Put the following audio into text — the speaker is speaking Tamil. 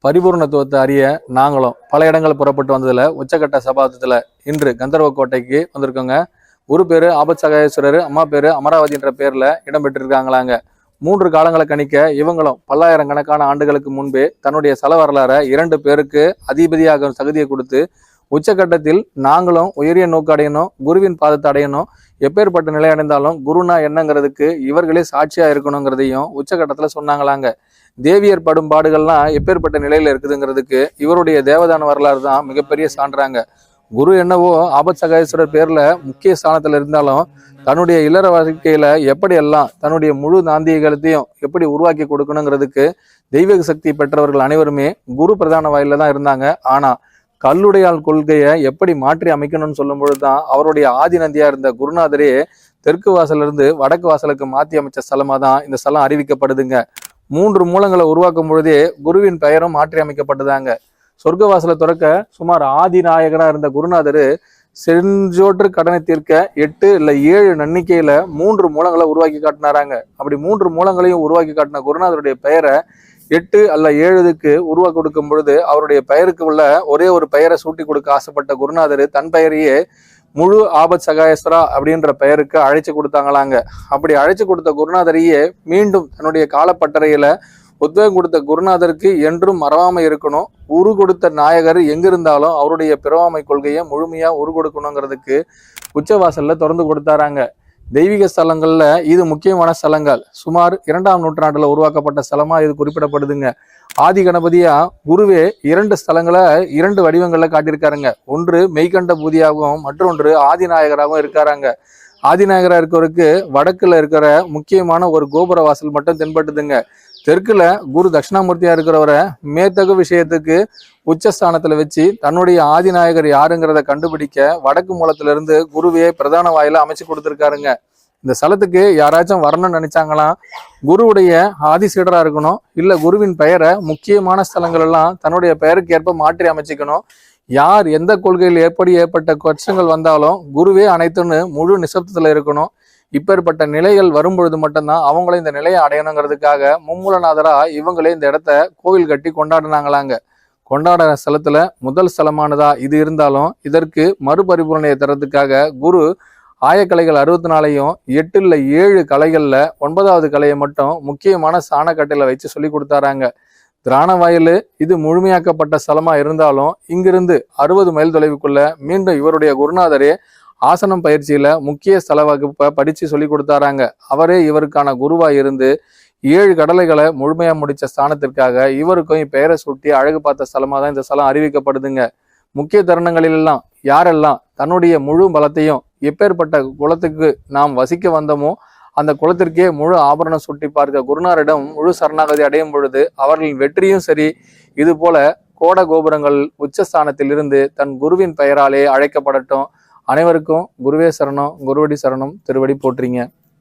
பரிபூர்ணத்துவத்தை அறிய நாங்களும் பல இடங்கள் புறப்பட்டு வந்ததுல உச்சகட்ட சபாதத்துல இன்று கந்தர்வ கோட்டைக்கு வந்திருக்கோங்க. குரு பேரு ஆபத் சகாயேஸ்வரர், அம்மா பேரு அமராவதின்ற பேர்ல இடம்பெற்றிருக்காங்களாங்க. 3 காலங்களை கணிக்க இவங்களும் பல்லாயிரக்கணக்கான ஆண்டுகளுக்கு முன்பே தன்னுடைய சல வரலாற 2 பேருக்கு அதிபதியாக தகுதியை கொடுத்து உச்சகட்டத்தில் நாங்களும் உயரிய நோக்கு அடையணும், குருவின் பாதத்தை அடையணும், எப்பேற்பட்ட நிலை அடைந்தாலும் குருனா என்னங்கிறதுக்கு இவர்களே சாட்சியா இருக்கணுங்கிறதையும் உச்சகட்டத்துல சொன்னாங்களாங்க. தேவியர் படும் பாடுகள்லாம் எப்பேற்பட்ட நிலையில இருக்குதுங்கிறதுக்கு இவருடைய தேவதான வரலாறு தான் மிகப்பெரிய சான்றாங்க. குரு என்னவோ ஆபத் சகாயேஸ்வரர் பேர்ல முக்கிய ஸ்தானத்துல இருந்தாலும் தன்னுடைய இல்லற வாழ்க்கையில எப்படி எல்லாம் தன்னுடைய முழு நாந்தியகத்தையும் எப்படி உருவாக்கி கொடுக்கணுங்கிறதுக்கு தெய்வீக சக்தி பெற்றவர்கள் அனைவருமே குரு பிரதான வாயில தான் இருந்தாங்க. ஆனா கல்லுடையாள் கொள்கையை எப்படி மாற்றி அமைக்கணும்னு சொல்லும் பொழுதுதான் அவருடைய ஆதி நந்தியா இருந்த குருநாதரே தெற்கு வாசல்ல இருந்து வடக்கு வாசலுக்கு மாற்றி அமைச்ச ஸ்தலமா தான் இந்த ஸ்தலம் அறிவிக்கப்படுதுங்க. 3 மூலங்களை உருவாக்கும் பொழுதே குருவின் பெயரும் மாற்றி அமைக்கப்பட்டதாங்க. சொர்க்க வாசலை துறக்க சுமார் ஆதி நாயகனா இருந்த குருநாதர் செஞ்சோற்று கடனை தீர்க்க 8 இல்ல 7 நன்னிக்கையில 3 மூலங்களை உருவாக்கி காட்டினாராங்க. அப்படி 3 மூலங்களையும் உருவாக்கி காட்டின குருநாதருடைய பெயரை 8 அல்ல 7க்கு உருவாக்கி கொடுக்கும் பொழுது அவருடைய பெயருக்கு உள்ள ஒரே ஒரு பெயரை சூட்டி கொடுக்க ஆசைப்பட்ட குருநாதர் தன் பெயரையே முழு ஆபத் சகாயேஸ்வரா அப்படின்ற பெயருக்கு அழைச்சு கொடுத்தாங்களாங்க. அப்படி அழைச்சு கொடுத்த குருநாதரையே மீண்டும் தன்னுடைய காலப்பட்டறையில உத்வேகம் கொடுத்த குருநாதருக்கு என்றும் மறவாமை இருக்கணும், உரு கொடுத்த நாயகர் எங்கிருந்தாலும் அவருடைய பிறவாமை கொள்கையை முழுமையா உரு கொடுக்கணுங்கிறதுக்கு உச்சவாசல்ல திறந்து கொடுத்தாராங்க. தெய்வீக ஸ்தலங்கள்ல இது முக்கியமான ஸ்தலங்கள். சுமார் 2ஆம் நூற்றாண்டுல உருவாக்கப்பட்ட ஸ்தலமா இது குறிப்பிடப்படுதுங்க. ஆதி கணபதியா குருவே 2 ஸ்தலங்களை 2 வடிவங்கள்ல காட்டியிருக்காருங்க. ஒன்று மெய்கண்ட பூதியாகவும் மற்றொன்று ஆதிநாயகராகவும் இருக்காராங்க. ஆதிநாயகரா இருக்கவருக்கு வடக்குல இருக்கிற முக்கியமான ஒரு கோபுர வாசல் மட்டும் தென்பட்டுதுங்க. தெற்குல குரு தட்சிணாமூர்த்தியா இருக்கிறவரை மேத்தகு விஷயத்துக்கு உச்சஸ்தானத்துல வச்சு தன்னுடைய ஆதிநாயகர் யாருங்கிறத கண்டுபிடிக்க வடக்கு மூலத்துல இருந்து குருவையே பிரதான வாயில அமைச்சு கொடுத்துருக்காருங்க. இந்த ஸ்தலத்துக்கு யாராச்சும் வரணும்னு நினைச்சாங்களாம் குருவுடைய ஆதி சீடரா இருக்கணும், இல்ல குருவின் பெயரை முக்கியமான ஸ்தலங்கள் எல்லாம் தன்னுடைய பெயருக்கு ஏற்ப மாற்றி அமைச்சுக்கணும். யார் எந்த கொள்கையில் ஏற்பட்ட கஷ்டங்கள் வந்தாலும் குருவே அனைத்துன்னு முழு நிசப்தத்துல இருக்கணும். இப்பேற்பட்ட நிலைகள் வரும்பொழுது மட்டும்தான் அவங்களும் இந்த நிலையை அடையணுங்கிறதுக்காக மும்மூலநாதரா இவங்களே இந்த இடத்த கோவில் கட்டி கொண்டாடினாங்களாங்க. கொண்டாடுற ஸ்தலத்துல முதல் ஸ்தலமானதா இது இருந்தாலும் இதற்கு மறுபரிபூரணையை தரத்துக்காக குரு ஆயக்கலைகள் 64யும் 8 இல்ல 7 கலைகள்ல 9வது கலையை மட்டும் முக்கியமான சாணக்கட்டையில வச்சு சொல்லி கொடுத்தாராங்க. திராணவாயில் இது முழுமையாக்கப்பட்ட ஸ்தலமா இருந்தாலும் இங்கிருந்து 60 மைல் தொலைவுக்குள்ள மீண்டும் இவருடைய குருநாதரே ஆசனம் பயிற்சியில முக்கிய ஸ்தல வகுப்பை படிச்சு சொல்லி கொடுத்தாராங்க. அவரே இவருக்கான குருவா இருந்து 7 கடலைகளை முழுமையா முடிச்ச ஸ்தானத்திற்காக இவருக்கும் இப்பெயரை சுட்டி அழகு பார்த்த ஸ்தலமா தான் இந்த ஸ்தலம் அறிவிக்கப்படுதுங்க. முக்கிய தருணங்களிலெல்லாம் யாரெல்லாம் தன்னுடைய முழு பலத்தையும் எப்பேற்பட்ட குலத்துக்கு நாம் வசிக்க வந்தோமோ அந்த குலத்திற்கே முழு ஆபரணம் சுட்டி பார்க்க குருநாரிடம் முழு சரணாகதி அடையும் பொழுது அவர்களின் வெற்றியும் சரி. இது போல கோட கோபுரங்கள் உச்சஸ்தானத்தில் இருந்து தன் குருவின் பெயராலே அழைக்கப்படட்டும். அனைவருக்கும் குருவே சரணம், குருவடி சரணம், திருவடி போற்றிங்க.